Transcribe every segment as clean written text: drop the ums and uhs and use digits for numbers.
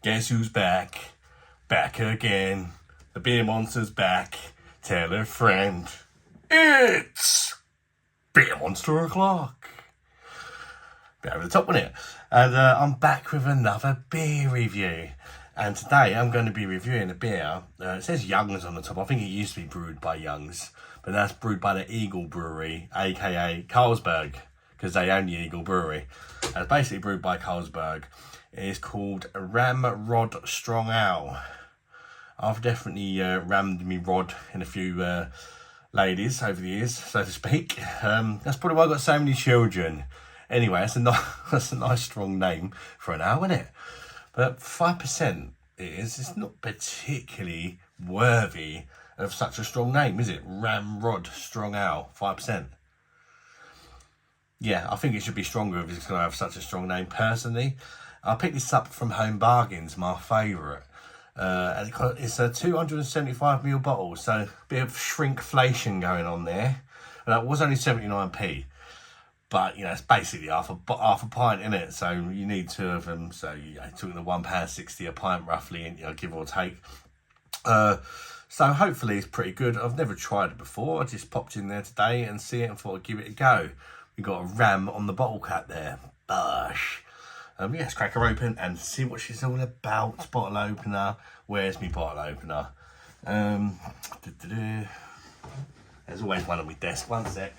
Guess who's back? Back again. The beer monster's back. Tell a friend. It's Beer Monster O'Clock. Bit over the top, wasn't it? And I'm back with another beer review. And today I'm going to be reviewing a beer. It says Young's on the top. I think it used to be brewed by Young's. But now it's brewed by the Eagle Brewery, aka Carlsberg. Because they own the Eagle Brewery. And it's basically brewed by Carlsberg. It is called Ramrod Strong Ale. I've definitely rammed me rod in a few ladies over the years, so to speak. That's probably why I've got so many children. Anyway, that's a nice strong name for an ale, isn't it? But 5% it's not particularly worthy of such a strong name, is it? Ramrod Strong Ale, 5%. Yeah, I think it should be stronger if it's going to have such a strong name, personally. I picked this up from Home Bargains, my favourite. And it's a 275ml bottle, so a bit of shrinkflation going on there. And that was only 79p. But, you know, it's basically half a pint in it, so you need two of them. So you're talking the £1.60 a pint roughly, and, you know, give or take. So hopefully it's pretty good. I've never tried it before. I just popped in there today and see it and thought I'd give it a go. We've got a ram on the bottle cap there. Bosh. Yeah, let's crack her open and see what she's all about. Bottle opener. Where's my bottle opener? There's always one on my desk. One sec.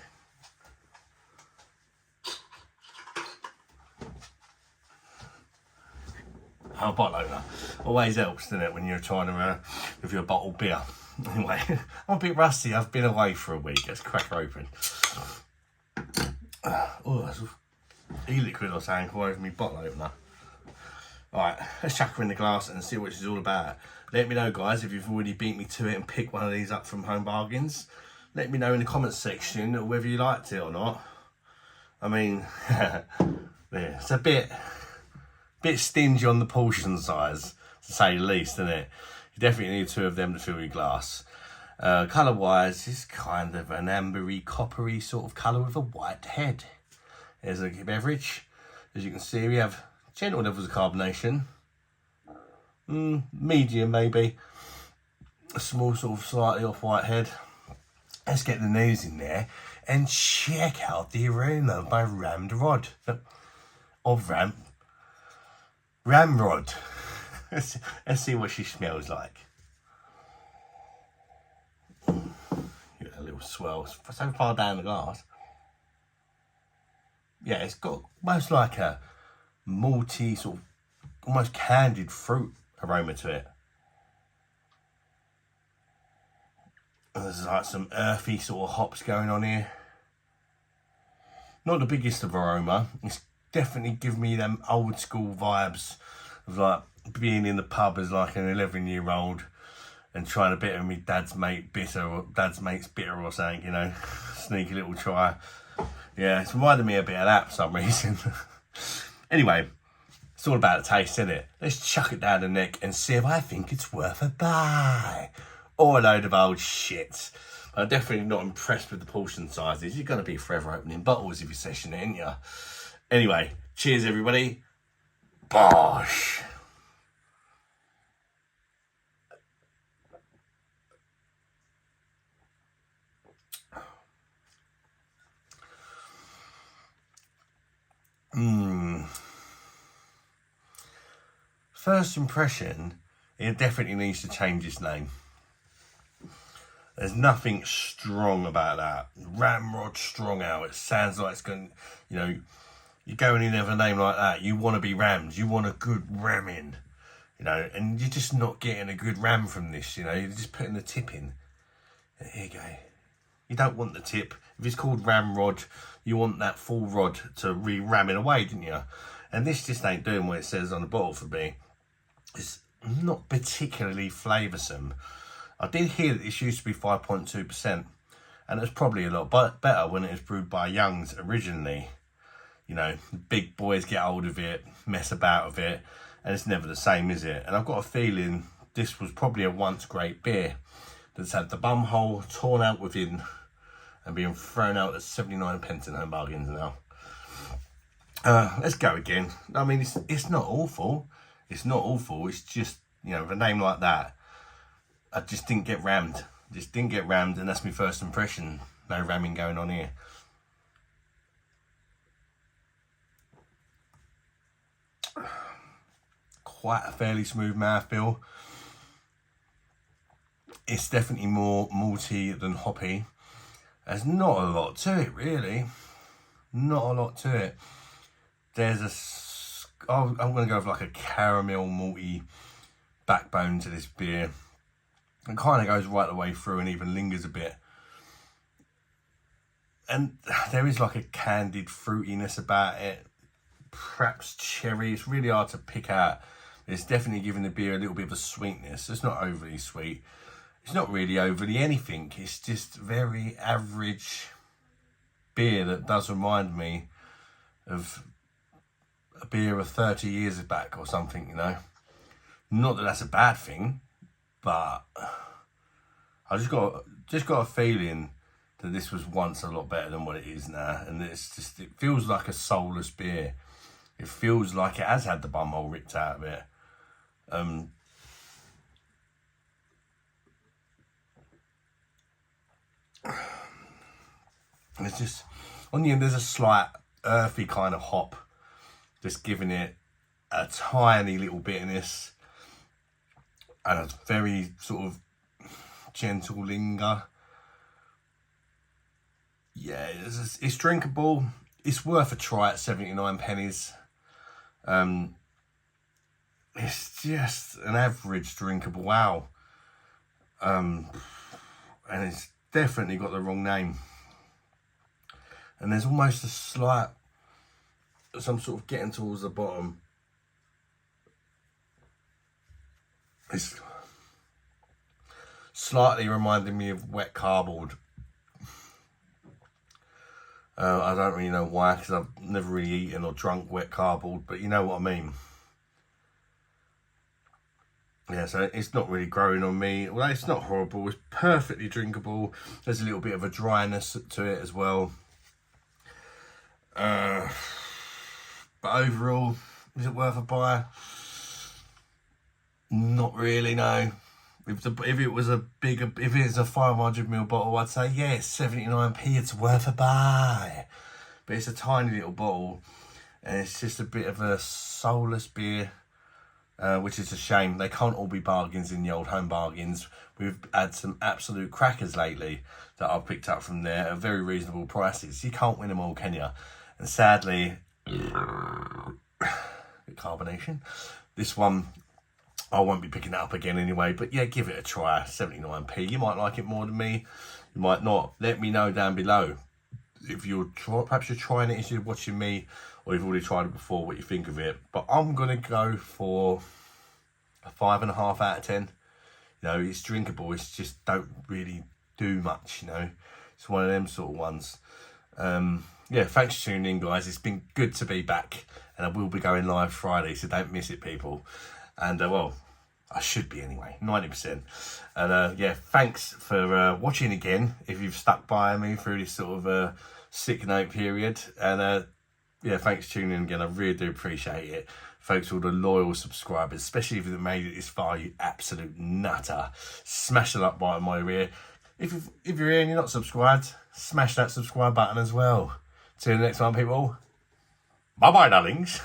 Oh, bottle opener. Always helps, doesn't it, when you're trying to review a bottled beer. Anyway, I'm a bit rusty. I've been away for a week. Let's crack her open. Oh, that's e-liquid or something all over my bottle opener. Alright, let's chuck her in the glass and see what she's all about. Let me know, guys, if you've already beat me to it and picked one of these up from Home Bargains. Let me know in the comments section whether you liked it or not. I mean, yeah, it's a bit stingy on the portion size, to say the least, isn't it? You definitely need two of them to fill your glass. Colour wise, it's kind of an ambery, coppery sort of colour with a white head. Here's a beverage. As you can see, we have gentle levels of carbonation. Medium maybe. A small sort of slightly off white head. Let's get the nose in there and check out the aroma by Ramrod. Ramrod. Let's see what she smells like. Get a little swell. So far down the glass. Yeah, it's got almost like a malty, sort of almost candied fruit aroma to it. And there's like some earthy sort of hops going on here. Not the biggest of aroma. It's definitely giving me them old school vibes of like being in the pub as like an 11-year-old and trying to bitter me dad's mate's bitter or something, you know. Sneaky little try. Yeah, it's reminding me a bit of that for some reason. Anyway, it's all about the taste, isn't it? Let's chuck it down the neck and see if I think it's worth a buy. Or a load of old shit. I'm definitely not impressed with the portion sizes. You're going to be forever opening bottles if you're sessioning, ain't you? Anyway, cheers everybody. Bosh. First impression, it definitely needs to change its name. There's nothing strong about that. Ramrod Strong Ale. It sounds like it's going, you know, you go and you have a name like that, you want to be rammed. You want a good ramming, you know, and you're just not getting a good ram from this, you know. You're just putting the tip in. Here you go. You don't want the tip. If it's called Ramrod, you want that full rod to re-ram it away, didn't you? And this just ain't doing what it says on the bottle for me. It's not particularly flavoursome. I did hear that this used to be 5.2%, and it was probably a lot better when it was brewed by Young's originally. You know, big boys get hold of it, mess about with it, and it's never the same, is it? And I've got a feeling this was probably a once great beer that's had the bum hole torn out within and being thrown out at 79p in Home Bargains now. Let's go again. I mean, it's not awful. It's not awful. It's just, you know, with a name like that, I just didn't get rammed. Just didn't get rammed, and that's my first impression. No ramming going on here. Quite a fairly smooth mouthfeel. It's definitely more malty than hoppy. There's not a lot to it, really. Not a lot to it. There's I'm going to go with like a caramel malty backbone to this beer. It kind of goes right the way through and even lingers a bit. And there is like a candied fruitiness about it. Perhaps cherry. It's really hard to pick out. It's definitely giving the beer a little bit of a sweetness. It's not overly sweet. It's not really overly anything. It's just very average beer that does remind me of a beer of 30 years back or something, you know. Not that that's a bad thing, but I just got a feeling that this was once a lot better than what it is now, and it feels like a soulless beer. It feels like it has had the bumhole ripped out of it. And it's just, on the end, there's a slight earthy kind of hop, just giving it a tiny little bitterness and a very sort of gentle linger. Yeah, it's drinkable. It's worth a try at 79 pennies. It's just an average drinkable wow. And it's definitely got the wrong name. And there's almost a slight, some sort of getting towards the bottom. It's slightly reminding me of wet cardboard. I don't really know why, because I've never really eaten or drunk wet cardboard, but you know what I mean. Yeah, so it's not really growing on me. Well, it's not horrible. It's perfectly drinkable. There's a little bit of a dryness to it as well. But overall, is it worth a buy? Not really, no. If it was a 500ml bottle, I'd say yes, 79p, it's worth a buy. But it's a tiny little bottle, and it's just a bit of a soulless beer, which is a shame. They can't all be bargains in the old home bargains. We've had some absolute crackers lately that I've picked up from there at very reasonable prices. You can't win them all, can you? And sadly, carbonation. This one, I won't be picking it up again anyway, but yeah, give it a try. 79p. You might like it more than me. You might not. Let me know down below. If perhaps you're trying it as you're watching me, or you've already tried it before, what you think of it. But I'm going to go for a 5.5 out of 10. You know, it's drinkable. It's just don't really do much, you know. It's one of them sort of ones. Yeah, thanks for tuning in, guys. It's been good to be back, and I will be going live Friday, so don't miss it, people. And well, I should be anyway, 90%. And yeah, thanks for watching again, if you've stuck by me through this sort of sick note period. And yeah, thanks for tuning in again. I really do appreciate it. Thanks to all the loyal subscribers, especially if you've made it this far, you absolute nutter. Smash the like button while you're here. If you're here and you're not subscribed, smash that subscribe button as well. See you in the next one, people. Bye-bye, darlings.